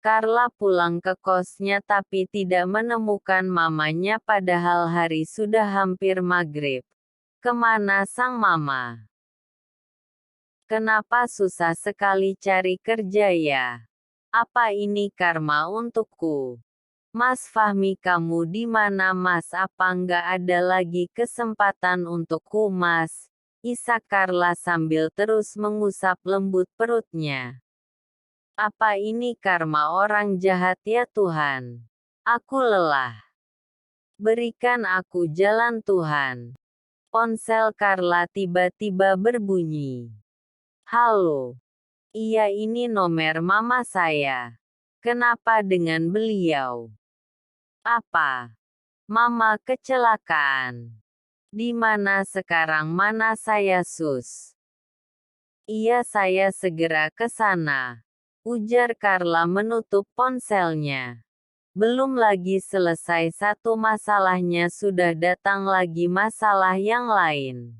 Carla pulang ke kosnya tapi tidak menemukan mamanya padahal hari sudah hampir maghrib. Kemana sang mama? Kenapa susah sekali cari kerja ya? Apa ini karma untukku? Mas Fahmi, kamu di mana Mas? Apa nggak ada lagi kesempatan untukku Mas? Isak Carla sambil terus mengusap lembut perutnya. Apa ini karma orang jahat ya Tuhan? Aku lelah. Berikan aku jalan Tuhan. Ponsel Carla tiba-tiba berbunyi. Halo. Iya, ini nomor mama saya. Kenapa dengan beliau? Apa? Mama kecelakaan. Di mana sekarang? Mana saya sus? Iya, saya segera ke sana. Ujar Carla menutup ponselnya. Belum lagi selesai satu masalahnya sudah datang lagi masalah yang lain.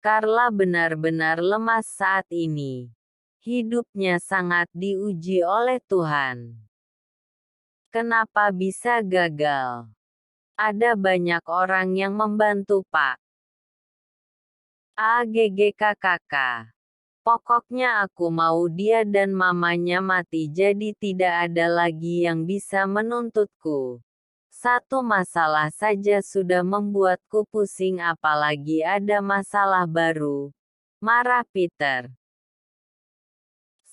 Carla benar-benar lemas saat ini. Hidupnya sangat diuji oleh Tuhan. Kenapa bisa gagal? Ada banyak orang yang membantu Pak. AGGKKK. Pokoknya aku mau dia dan mamanya mati jadi tidak ada lagi yang bisa menuntutku. Satu masalah saja sudah membuatku pusing apalagi ada masalah baru. Marah Peter.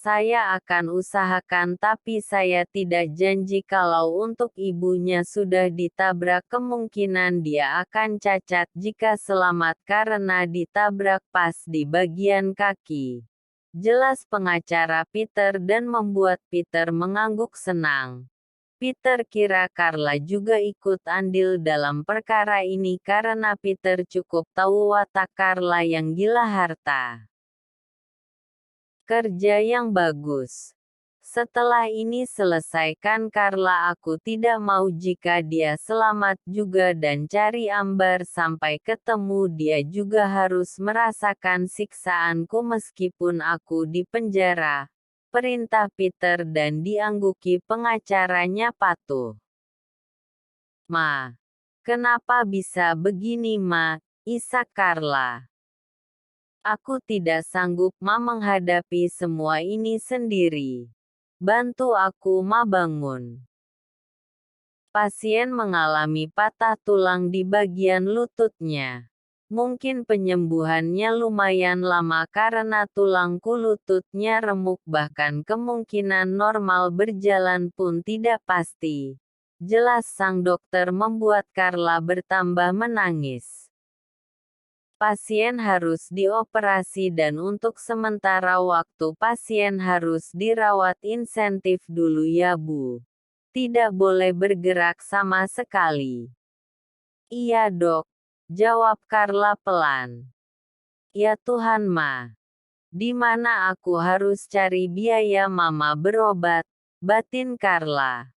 Saya akan usahakan tapi saya tidak janji kalau untuk ibunya sudah ditabrak kemungkinan dia akan cacat jika selamat karena ditabrak pas di bagian kaki. Jelas pengacara Peter dan membuat Peter mengangguk senang. Peter kira Carla juga ikut andil dalam perkara ini karena Peter cukup tahu watak Carla yang gila harta. Kerja yang bagus. Setelah ini selesaikan Carla, aku tidak mau jika dia selamat juga dan cari Ambar sampai ketemu dia juga harus merasakan siksaanku meskipun aku di penjara. Perintah Peter dan diangguki pengacaranya patuh. Ma. Kenapa bisa begini Ma? Isak Carla. Aku tidak sanggup Ma menghadapi semua ini sendiri. Bantu aku Ma bangun. Pasien mengalami patah tulang di bagian lututnya. Mungkin penyembuhannya lumayan lama karena tulangku lututnya remuk bahkan kemungkinan normal berjalan pun tidak pasti. Jelas sang dokter membuat Carla bertambah menangis. Pasien harus dioperasi dan untuk sementara waktu pasien harus dirawat intensif dulu ya Bu. Tidak boleh bergerak sama sekali. Iya dok, jawab Carla pelan. Ya Tuhan Ma. Di mana aku harus cari biaya Mama berobat, batin Carla.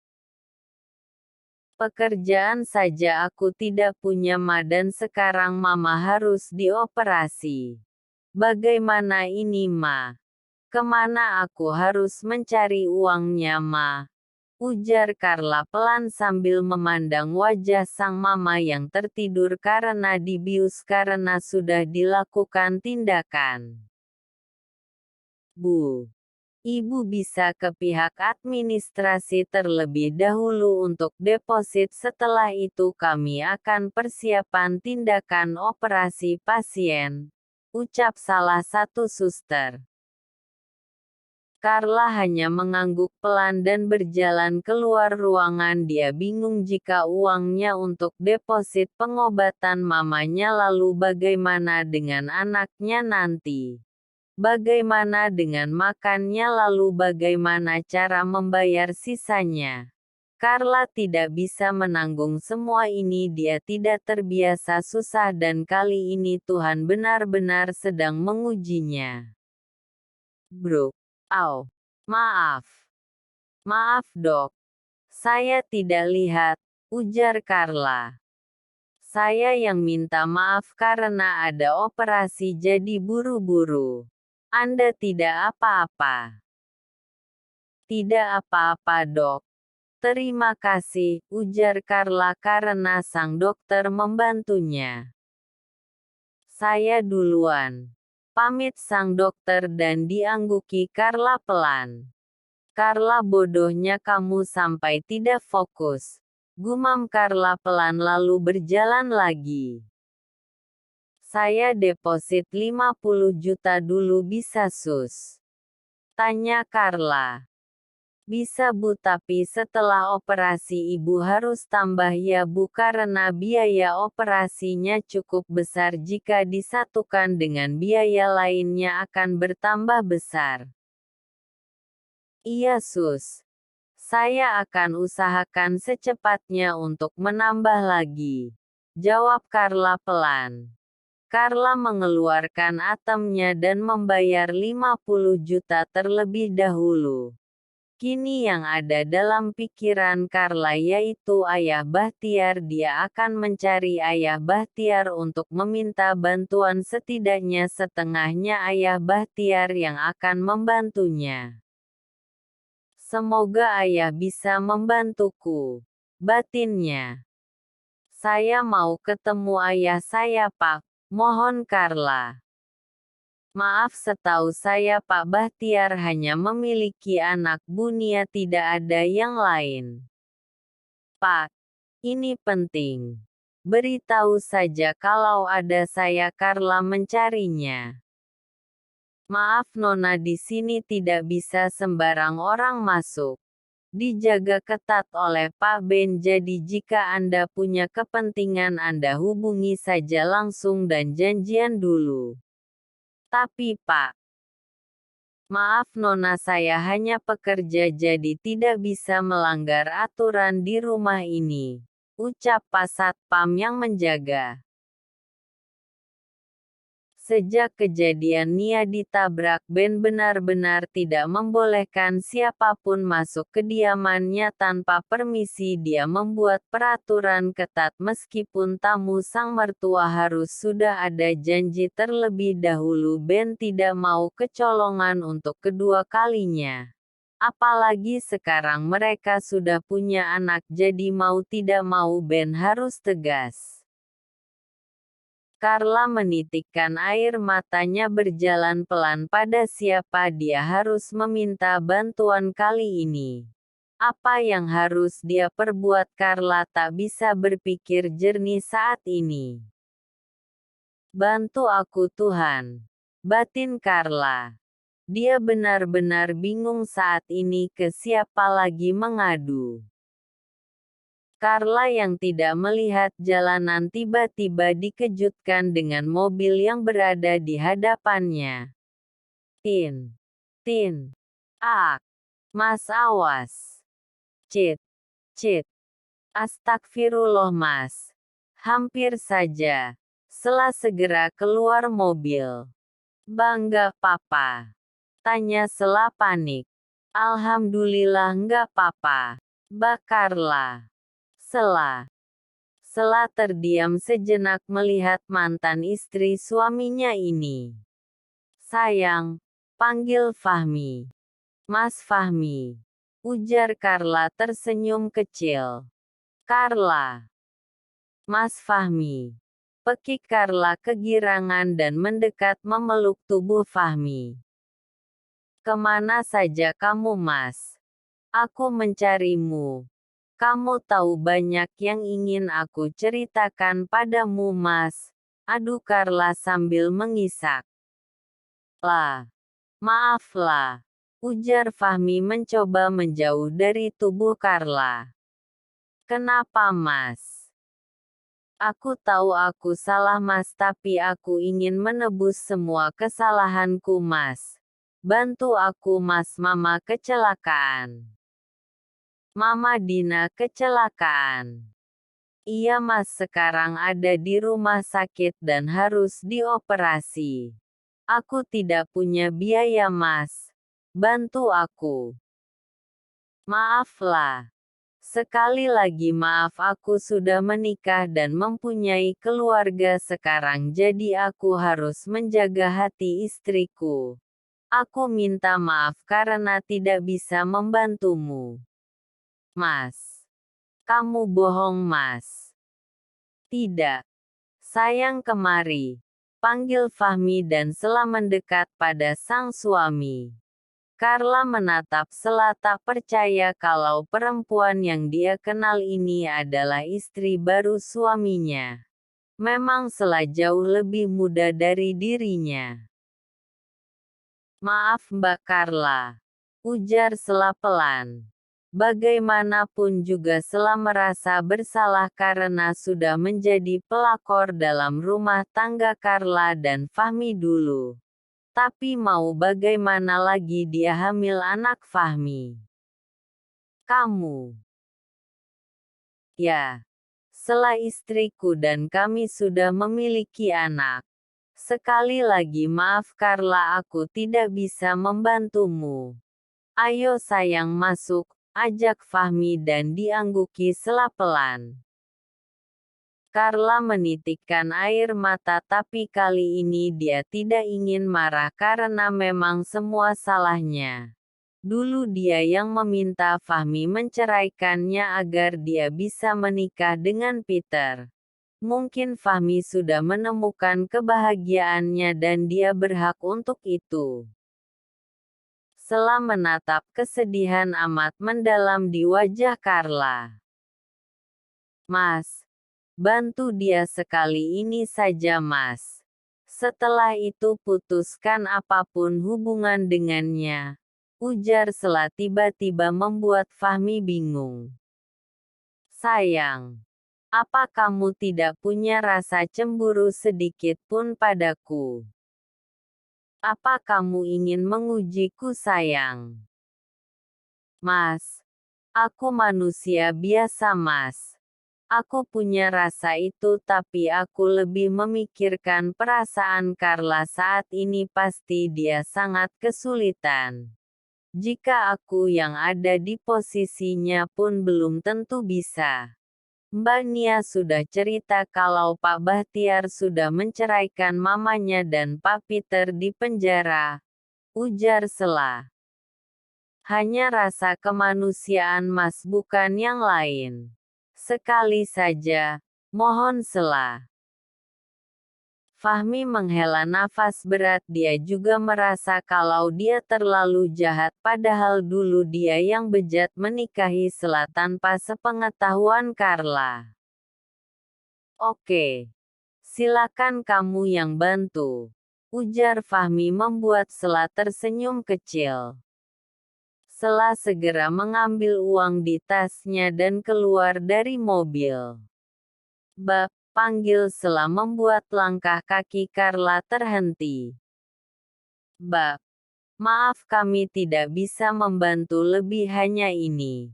Pekerjaan saja aku tidak punya Ma dan sekarang Mama harus dioperasi. Bagaimana ini Ma? Kemana aku harus mencari uangnya Ma? Ujar Carla pelan sambil memandang wajah sang mama yang tertidur karena dibius karena sudah dilakukan tindakan. Bu. Ibu bisa ke pihak administrasi terlebih dahulu untuk deposit setelah itu kami akan persiapan tindakan operasi pasien. Ucap salah satu suster. Carla hanya mengangguk pelan dan berjalan keluar ruangan. Dia bingung jika uangnya untuk deposit pengobatan mamanya lalu bagaimana dengan anaknya nanti. Bagaimana dengan makannya lalu bagaimana cara membayar sisanya? Carla tidak bisa menanggung semua ini dia tidak terbiasa susah dan kali ini Tuhan benar-benar sedang mengujinya. Bro. Au. Maaf. Maaf dok. Saya tidak lihat, ujar Carla. Saya yang minta maaf karena ada operasi jadi buru-buru. Anda tidak apa-apa. Tidak apa-apa dok. Terima kasih, ujar Carla karena sang dokter membantunya. Saya duluan. Pamit sang dokter dan diangguki Carla pelan. Carla, bodohnya kamu sampai tidak fokus. Gumam Carla pelan lalu berjalan lagi. Saya deposit 50 juta dulu bisa sus? Tanya Carla. Bisa bu, tapi setelah operasi ibu harus tambah ya bu, karena biaya operasinya cukup besar, jika disatukan dengan biaya lainnya akan bertambah besar. Iya sus. Saya akan usahakan secepatnya untuk menambah lagi. Jawab Carla pelan. Carla mengeluarkan ATM-nya dan membayar 50 juta terlebih dahulu. Kini yang ada dalam pikiran Carla yaitu Ayah Bahtiar. Dia akan mencari Ayah Bahtiar untuk meminta bantuan, setidaknya setengahnya Ayah Bahtiar yang akan membantunya. Semoga ayah bisa membantuku, batinnya. Saya mau ketemu ayah saya pak, mohon Carla. Maaf, setahu saya Pak Bahtiar hanya memiliki anak Bunia, tidak ada yang lain. Pak, ini penting. Beritahu saja kalau ada saya. Carla mencarinya. Maaf Nona, di sini tidak bisa sembarang orang masuk. Dijaga ketat oleh Pak Ben, jadi jika Anda punya kepentingan Anda hubungi saja langsung dan janjian dulu. Tapi Pak, maaf Nona, saya hanya pekerja jadi tidak bisa melanggar aturan di rumah ini, ucap Pak Satpam yang menjaga. Sejak kejadian Nia ditabrak, Ben benar-benar tidak membolehkan siapapun masuk kediamannya tanpa permisi. Dia membuat peraturan ketat meskipun tamu sang mertua harus sudah ada janji terlebih dahulu. Ben tidak mau kecolongan untuk kedua kalinya. Apalagi sekarang mereka sudah punya anak, jadi mau tidak mau Ben harus tegas. Carla menitikkan air matanya, berjalan pelan. Pada siapa dia harus meminta bantuan kali ini? Apa yang harus dia perbuat? Carla tak bisa berpikir jernih saat ini. Bantu aku Tuhan, batin Carla. Dia benar-benar bingung saat ini ke siapa lagi mengadu. Carla yang tidak melihat jalanan tiba-tiba dikejutkan dengan mobil yang berada di hadapannya. Tin. Tin. Ak. Mas awas. Cit. Cit. Astagfirullah mas. Hampir saja. Sela segera keluar mobil. Bangga papa? Tanya Sela panik. Alhamdulillah nggak papa, Mbak Carla. Sela terdiam sejenak melihat mantan istri suaminya ini. Sayang, panggil Fahmi. Mas Fahmi, ujar Carla tersenyum kecil. Carla. Mas Fahmi. Pekik Carla kegirangan dan mendekat memeluk tubuh Fahmi. Kemana saja kamu mas? Aku mencarimu. Kamu tahu banyak yang ingin aku ceritakan padamu mas. Aduh, Carla sambil mengisak. Lah. Maaflah. Ujar Fahmi mencoba menjauh dari tubuh Carla. Kenapa mas? Aku tahu aku salah mas, tapi aku ingin menebus semua kesalahanku mas. Bantu aku mas, mama kecelakaan. Mama Dina kecelakaan. Iya mas, sekarang ada di rumah sakit dan harus dioperasi. Aku tidak punya biaya mas. Bantu aku. Maaflah. Sekali lagi maaf, aku sudah menikah dan mempunyai keluarga sekarang, jadi aku harus menjaga hati istriku. Aku minta maaf karena tidak bisa membantumu. Mas. Kamu bohong, Mas. Tidak. Sayang, kemari. Panggil Fahmi dan Sela mendekat pada sang suami. Carla menatap Sela tak percaya kalau perempuan yang dia kenal ini adalah istri baru suaminya. Memang Sela jauh lebih muda dari dirinya. Maaf Mbak Carla, ujar Sela pelan. Bagaimanapun juga Sela merasa bersalah karena sudah menjadi pelakor dalam rumah tangga Carla dan Fahmi dulu. Tapi mau bagaimana lagi dia hamil anak Fahmi. Kamu. Ya. Sela istriku dan kami sudah memiliki anak. Sekali lagi maaf Carla, aku tidak bisa membantumu. Ayo sayang masuk, ajak Fahmi dan diangguki Sela pelan. Carla menitikkan air mata tapi kali ini dia tidak ingin marah karena memang semua salahnya. Dulu dia yang meminta Fahmi menceraikannya agar dia bisa menikah dengan Peter. Mungkin Fahmi sudah menemukan kebahagiaannya dan dia berhak untuk itu. Sela menatap kesedihan amat mendalam di wajah Carla. Mas, bantu dia sekali ini saja Mas. Setelah itu putuskan apapun hubungan dengannya. Ujar Sela tiba-tiba membuat Fahmi bingung. Sayang, apa kamu tidak punya rasa cemburu sedikit pun padaku? Apa kamu ingin mengujiku sayang? Mas, aku manusia biasa Mas. Aku punya rasa itu tapi aku lebih memikirkan perasaan Carla saat ini pasti dia sangat kesulitan. Jika aku yang ada di posisinya pun belum tentu bisa. Mbak Nia sudah cerita kalau Pak Bahtiar sudah menceraikan mamanya dan Pak Peter di penjara. Ujar Sela. Hanya rasa kemanusiaan Mas bukan yang lain. Sekali saja, mohon Sela. Fahmi menghela nafas berat, dia juga merasa kalau dia terlalu jahat padahal dulu dia yang bejat menikahi Sela tanpa sepengetahuan Carla. Oke. Silakan kamu yang bantu. Ujar Fahmi membuat Sela tersenyum kecil. Sela segera mengambil uang di tasnya dan keluar dari mobil. Bab. Panggil Sela membuat langkah kaki Carla terhenti. Mbak, maaf kami tidak bisa membantu lebih hanya ini.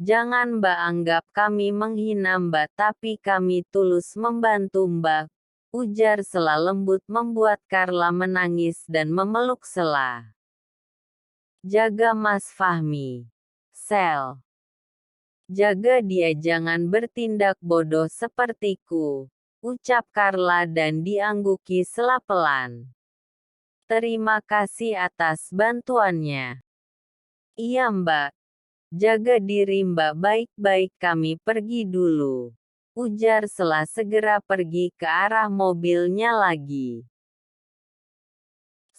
Jangan Mbak anggap kami menghina Mbak tapi kami tulus membantu Mbak. Ujar Sela lembut membuat Carla menangis dan memeluk Sela. Jaga Mas Fahmi. Sel. Jaga dia jangan bertindak bodoh sepertiku, ucap Carla dan diangguki Sela pelan. Terima kasih atas bantuannya. Iya Mbak. Jaga diri Mbak baik-baik, kami pergi dulu. Ujar Sela segera pergi ke arah mobilnya lagi.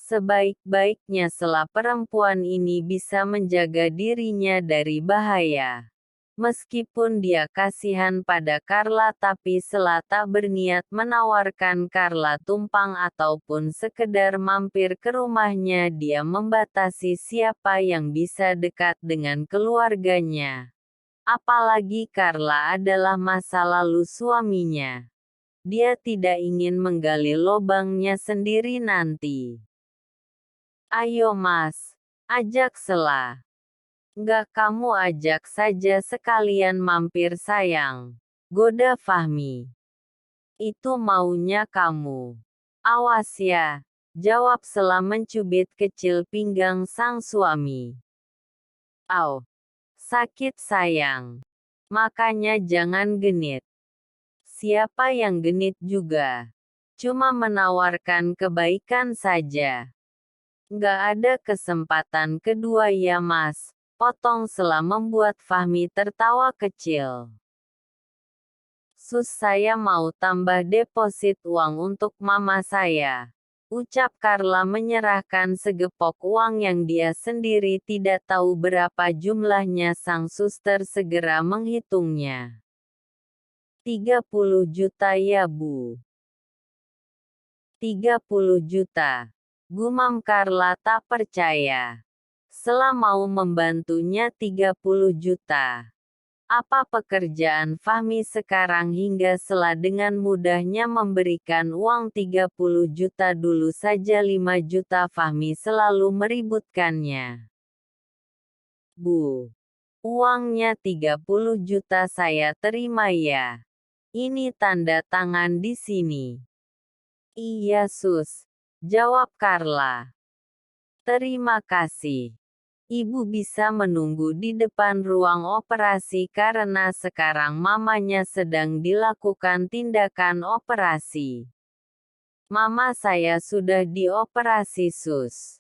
Sebaik-baiknya Sela perempuan ini bisa menjaga dirinya dari bahaya. Meskipun dia kasihan pada Carla tapi Sela tak berniat menawarkan Carla tumpang ataupun sekedar mampir ke rumahnya. Dia membatasi siapa yang bisa dekat dengan keluarganya. Apalagi Carla adalah masa lalu suaminya. Dia tidak ingin menggali lubangnya sendiri nanti. Ayo Mas, ajak Sela. Nggak, kamu ajak saja sekalian mampir sayang. Goda Fahmi. Itu maunya kamu. Awas ya. Jawab Sela mencubit kecil pinggang sang suami. Au. Sakit sayang. Makanya jangan genit. Siapa yang genit juga? Cuma menawarkan kebaikan saja. Nggak ada kesempatan kedua ya Mas, potong Sela membuat Fahmi tertawa kecil. Sus, saya mau tambah deposit uang untuk mama saya, ucap Carla menyerahkan segepok uang yang dia sendiri tidak tahu berapa jumlahnya. Sang suster segera menghitungnya. 30 juta ya Bu. 30 juta. Gumam Carla tak percaya. Sela mau membantunya 30 juta. Apa pekerjaan Fahmi sekarang hingga Sela dengan mudahnya memberikan uang 30 juta, dulu saja 5 juta Fahmi selalu meributkannya. Bu, uangnya 30 juta saya terima ya. Ini tanda tangan di sini. Iya Sus, jawab Carla. Terima kasih. Ibu bisa menunggu di depan ruang operasi karena sekarang mamanya sedang dilakukan tindakan operasi. Mama saya sudah dioperasi Sus?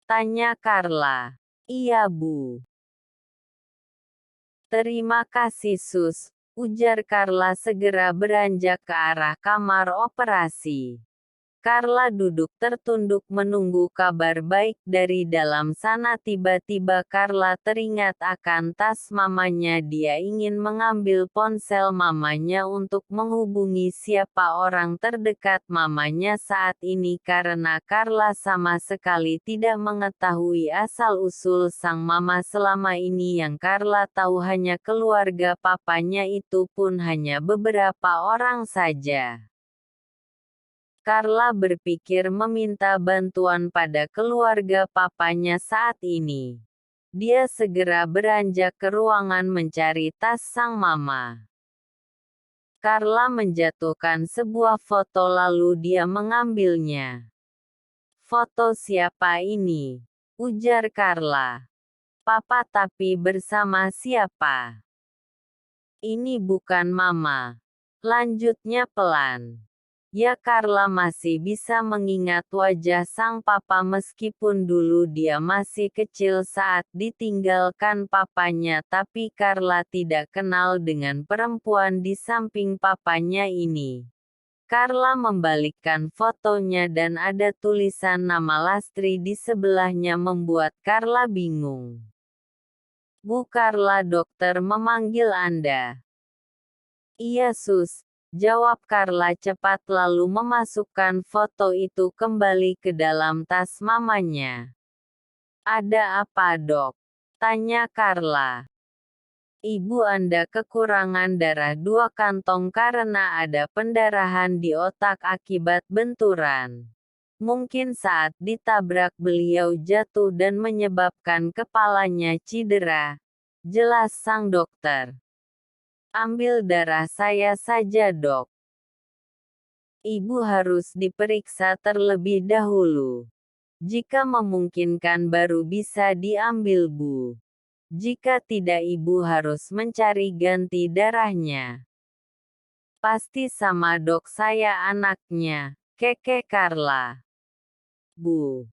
Tanya Carla. Iya Bu. Terima kasih Sus, ujar Carla segera beranjak ke arah kamar operasi. Carla duduk tertunduk menunggu kabar baik dari dalam sana. Tiba-tiba Carla teringat akan tas mamanya. Dia ingin mengambil ponsel mamanya untuk menghubungi siapa orang terdekat mamanya saat ini karena Carla sama sekali tidak mengetahui asal-usul sang mama selama ini. Yang Carla tahu hanya keluarga papanya, itu pun hanya beberapa orang saja. Carla berpikir meminta bantuan pada keluarga papanya saat ini. Dia segera beranjak ke ruangan mencari tas sang mama. Carla menjatuhkan sebuah foto lalu dia mengambilnya. Foto siapa ini? Ujar Carla. Papa, tapi bersama siapa? Ini bukan mama. Lanjutnya pelan. Ya, Carla masih bisa mengingat wajah sang papa meskipun dulu dia masih kecil saat ditinggalkan papanya, tapi Carla tidak kenal dengan perempuan di samping papanya ini. Carla membalikkan fotonya dan ada tulisan nama Lastri di sebelahnya membuat Carla bingung. Bu Carla, dokter memanggil Anda. Iya Sus, jawab Carla cepat lalu memasukkan foto itu kembali ke dalam tas mamanya. Ada apa dok? Tanya Carla. Ibu Anda kekurangan darah 2 kantong karena ada pendarahan di otak akibat benturan. Mungkin saat ditabrak beliau jatuh dan menyebabkan kepalanya cedera. Jelas sang dokter. Ambil darah saya saja dok. Ibu harus diperiksa terlebih dahulu. Jika memungkinkan baru bisa diambil Bu. Jika tidak ibu harus mencari ganti darahnya. Pasti sama dok, saya anaknya, kekeh Carla. Bu.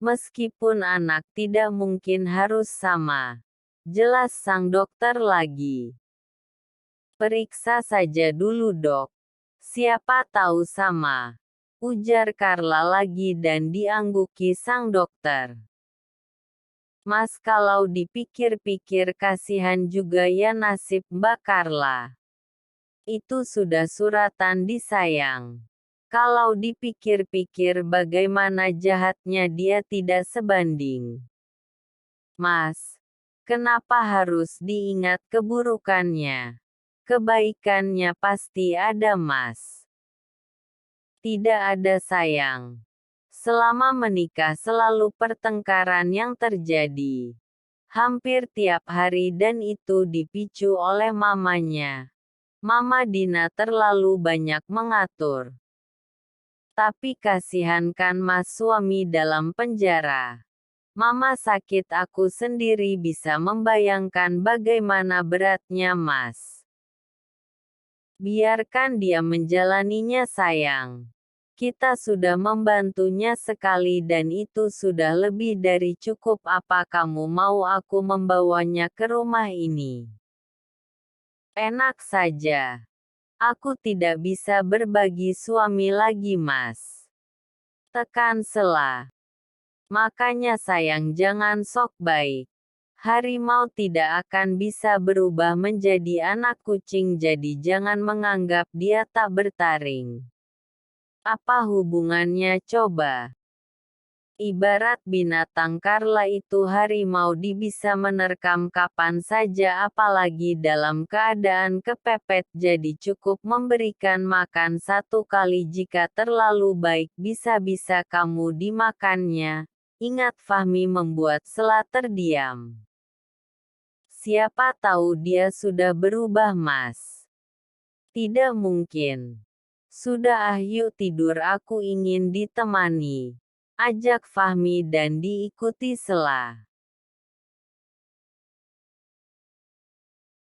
Meskipun anak tidak mungkin harus sama. Jelas sang dokter lagi. Periksa saja dulu dok. Siapa tahu sama. Ujar Carla lagi dan diangguki sang dokter. Mas, kalau dipikir-pikir kasihan juga ya nasib Mbak Carla. Itu sudah suratan disayang. Kalau dipikir-pikir bagaimana jahatnya dia tidak sebanding. Mas, kenapa harus diingat keburukannya? Kebaikannya pasti ada Mas. Tidak ada sayang. Selama menikah selalu pertengkaran yang terjadi. Hampir tiap hari dan itu dipicu oleh mamanya. Mama Dina terlalu banyak mengatur. Tapi kasihan kan Mas, suami dalam penjara. Mama sakit, aku sendiri bisa membayangkan bagaimana beratnya Mas. Biarkan dia menjalaninya sayang. Kita sudah membantunya sekali dan itu sudah lebih dari cukup. Apa kamu mau aku membawanya ke rumah ini? Enak saja. Aku tidak bisa berbagi suami lagi, Mas. Tekan sela. Makanya sayang, jangan sok baik. Harimau tidak akan bisa berubah menjadi anak kucing, jadi jangan menganggap dia tak bertaring. Apa hubungannya coba? Ibarat binatang Carla itu, harimau bisa menerkam kapan saja apalagi dalam keadaan kepepet, jadi cukup memberikan makan satu kali. Jika terlalu baik bisa-bisa kamu dimakannya. Ingat, Fahmi membuat Sela terdiam. Siapa tahu dia sudah berubah, Mas. Tidak mungkin. Sudah, yuk tidur, aku ingin ditemani. Ajak Fahmi dan diikuti Sela.